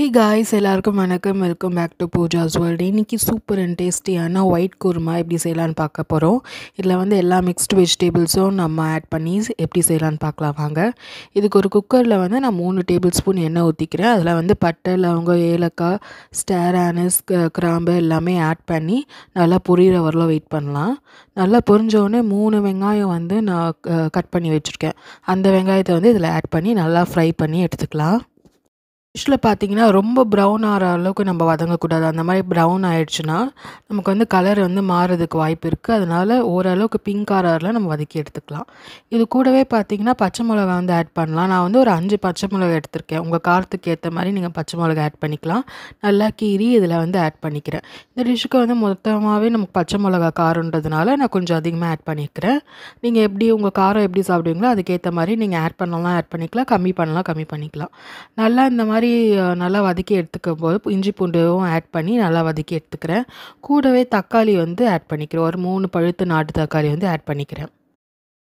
Hey guys, எல்லாருக்கும் வணக்கம். Welcome back to Pooja's world. இன்றைக்கி சூப்பர் அண்ட் டேஸ்டியான ஒயிட் குருமா எப்படி செய்யலான்னு பார்க்க போகிறோம். இதில் வந்து எல்லா மிக்ஸ்டு வெஜிடபிள்ஸும் நம்ம ஆட் பண்ணி எப்படி செய்யலான்னு பார்க்கலாம் வாங்க. இதுக்கு ஒரு குக்கரில் வந்து நான் 3 டேபிள் ஸ்பூன் எண்ணெய் ஊற்றிக்கிறேன். அதில் வந்து பட்டை, லவங்கம், ஏலக்காய், ஸ்டார் ஆனஸ், கிராம்பு எல்லாமே ஆட் பண்ணி நல்லா பொரியிற வரலாம் வெயிட் பண்ணலாம். நல்லா பொரிஞ்சோடனே 3 வெங்காயம் வந்து நான் கட் பண்ணி வச்சுருக்கேன். அந்த வெங்காயத்தை வந்து இதில் ஆட் பண்ணி நல்லா ஃப்ரை பண்ணி எடுத்துக்கலாம். ஃபிஷ்ஷில் பார்த்தீங்கன்னா ரொம்ப ப்ரௌன் ஆகிற அளவுக்கு நம்ம வதங்கக்கூடாது. அந்த மாதிரி ப்ரௌன் ஆகிடுச்சுன்னா நமக்கு வந்து கலர் வந்து மாறுறதுக்கு வாய்ப்பு இருக்குது. அதனால் ஓரளவுக்கு பிங்க் ஆறில் நம்ம வதக்கி எடுத்துக்கலாம். இது கூடவே பார்த்தீங்கன்னா பச்சை மிளகா வந்து ஆட் பண்ணலாம். நான் வந்து ஒரு 5 பச்சை மிளகா எடுத்திருக்கேன். உங்கள் காரத்துக்கு ஏற்ற மாதிரி நீங்கள் பச்சை மிளகா ஆட் பண்ணிக்கலாம். நல்லா கீறி இதில் வந்து ஆட் பண்ணிக்கிறேன். இந்த டிஷ்ஷுக்கு வந்து மொத்தமாகவே நமக்கு பச்சை மிளகா காரன்றதுனால நான் கொஞ்சம் அதிகமாக ஆட் பண்ணிக்கிறேன். நீங்கள் எப்படி உங்கள் காரம் எப்படி சாப்பிடுவீங்களோ அதுக்கேற்ற மாதிரி நீங்கள் ஆட் பண்ணலாம், ஆட் பண்ணிக்கலாம், கம்மி பண்ணலாம், கம்மி பண்ணிக்கலாம். நல்லா இந்த மாதிரி நல்லா வதக்கி எடுத்துக்கும் போது இஞ்சி பூண்டும் ஆட் பண்ணி நல்லா வதக்கி எடுத்துக்கிறேன். கூடவே தக்காளி வந்து ஆட் பண்ணிக்கிறேன். ஒரு 3 பழுத்த நாட்டு தக்காளி வந்து ஆட் பண்ணிக்கிறேன்.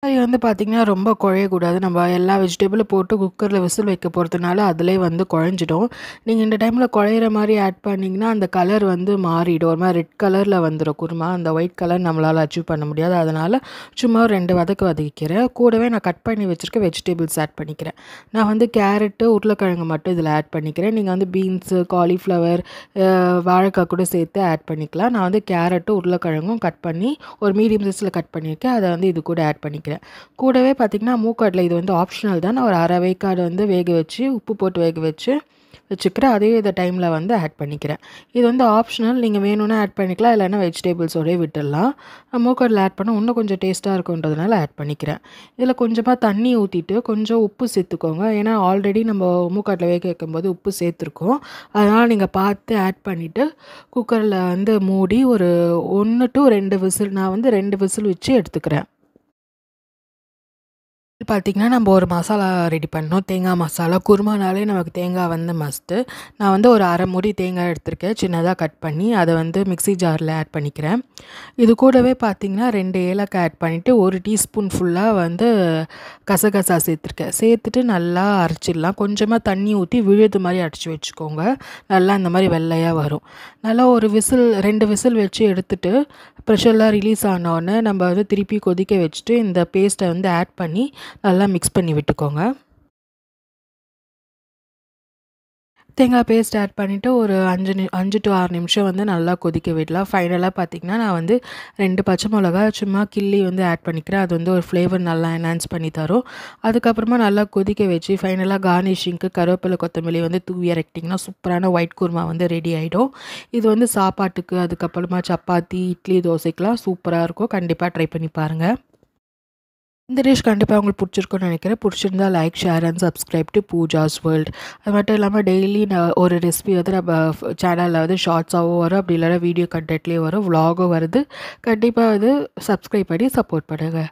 தக்காளி வந்து பார்த்திங்கன்னா ரொம்ப குழையக்கூடாது. நம்ம எல்லா வெஜிடபிளும் போட்டு குக்கரில் விசில் வைக்க போகிறதுனால அதிலே வந்து குழஞ்சிடும். நீங்கள் இந்த டைமில் குழையிற மாதிரி ஆட் பண்ணிங்கன்னா அந்த கலர் வந்து மாறிடும். ஒரு மாதிரி ரெட் கலரில் வந்துடும் குருமா. அந்த ஒயிட் கலர் நம்மளால் அச்சீவ் பண்ண முடியாது. அதனால் சும்மா 2 வதக்கிக்கிறேன். கூடவே நான் கட் பண்ணி வச்சுருக்க வெஜிடபிள்ஸ் ஆட் பண்ணிக்கிறேன். நான் வந்து கேரட்டு, உருளைக்கிழங்கு மட்டும் இதில் ஆட் பண்ணிக்கிறேன். நீங்கள் வந்து பீன்ஸு, காலிஃப்ளவர், வாழைக்காய் கூட சேர்த்து ஆட் பண்ணிக்கலாம். நான் வந்து கேரட்டும் உருளைக்கிழங்கும் கட் பண்ணி ஒரு மீடியம் சைஸில் கட் பண்ணியிருக்கேன். அதை வந்து இது கூட ஆட் பண்ணிக்கிறேன். கூடவே பார்த்திங்கன்னா மூக்காட்டில் இது வந்து ஆப்ஷனல் தான். நான் ஒரு அரை வேக்காடு வந்து வேக வச்சு உப்பு போட்டு வேக வச்சுக்கிறேன். அதே இந்த டைமில் வந்து ஆட் பண்ணிக்கிறேன். இது வந்து ஆப்ஷனல். நீங்கள் வேணும்னா ஆட் பண்ணிக்கலாம், இல்லைன்னா வெஜிடபிள்ஸோடய விட்டுடலாம். மூக்காட்டில் ஆட் பண்ண இன்னும் கொஞ்சம் டேஸ்ட்டாக இருக்குன்றதுனால ஆட் பண்ணிக்கிறேன். இதில் கொஞ்சமாக தண்ணி ஊற்றிட்டு கொஞ்சம் உப்பு சேர்த்துக்கோங்க. ஏன்னா ஆல்ரெடி நம்ம மூக்காட்டில் வேக வைக்கும்போது உப்பு சேர்த்துருக்கோம். அதனால் நீங்கள் பார்த்து ஆட் பண்ணிவிட்டு குக்கரில் வந்து மூடி ஒரு 1 to 2 விசில், நான் வந்து 2 விசில் வச்சு எடுத்துக்கிறேன். பார்த்திங்கன்னா நம்ம ஒரு மசாலா ரெடி பண்ணோம். தேங்காய் மசாலா. குருமானாலே நமக்கு தேங்காய் வந்து மஸ்ட்டு. நான் வந்து ஒரு அரை மூடி தேங்காய் எடுத்திருக்கேன், சின்னதாக கட் பண்ணி. அதை வந்து மிக்ஸி ஜாரில் ஆட் பண்ணிக்கிறேன். இது கூடவே பார்த்திங்கன்னா 2 ஏலக்காய் ஆட் பண்ணிவிட்டு 1 டீஸ்பூன் ஃபுல்லாக வந்து கசகசா சேர்த்துருக்கேன். சேர்த்துட்டு நல்லா அரைச்சிடலாம். கொஞ்சமாக தண்ணி ஊற்றி விழுது மாதிரி அரைச்சி வச்சுக்கோங்க. நல்லா இந்த மாதிரி வெள்ளையாக வரும். நல்லா ஒரு விசில் 2 விசில் வச்சு எடுத்துட்டு ப்ரெஷர்லாம் ரிலீஸ் ஆனோடனே நம்ம வந்து திருப்பி கொதிக்க வச்சுட்டு இந்த பேஸ்ட்டை வந்து ஆட் பண்ணி நல்லா மிக்ஸ் பண்ணி விட்டுக்கோங்க. தேங்காய் பேஸ்ட் ஆட் பண்ணிவிட்டு ஒரு 5 to 6 நிமிஷம் வந்து நல்லா கொதிக்க விடலாம். ஃபைனலாக பார்த்திங்கன்னா நான் வந்து 2 பச்சை மிளகா சும்மா கிள்ளி வந்து ஆட் பண்ணிக்கிறேன். அது வந்து ஒரு ஃப்ளேவர் நல்லா என்ஹான்ஸ் பண்ணி தரும். அதுக்கப்புறமா நல்லா கொதிக்க வச்சு ஃபைனலாக கார்னிஷிங்க்கு கருவேப்பிலை, கொத்தமல்லி வந்து தூவி இறக்கிட்டிங்கன்னா சூப்பரான ஒயிட் குருமா வந்து ரெடி ஆகிடும். இது வந்து சாப்பாட்டுக்கு, அதுக்கப்புறமா சப்பாத்தி, இட்லி, தோசைக்கெலாம் சூப்பராக இருக்கும். கண்டிப்பாக ட்ரை பண்ணி பாருங்கள். இந்த டிஷ் கண்டிப்பாக உங்களுக்கு பிடிச்சிருக்குன்னு நினைக்கிறேன். பிடிச்சிருந்தா like, share and subscribe to Pooja's world. அது மட்டும் இல்லாமல் டெய்லி நான் ஒரு ரெசிபி வந்து நம்ம சேனலில் வந்து ஷார்ட்ஸாகவும் வரும், அப்படி இல்லைனா வீடியோ கண்டென்ட்லேயும் வரும், விலாகும் வருது. கண்டிப்பாக வந்து சப்ஸ்கிரைப் பண்ணி சப்போர்ட் பண்ணுங்கள்.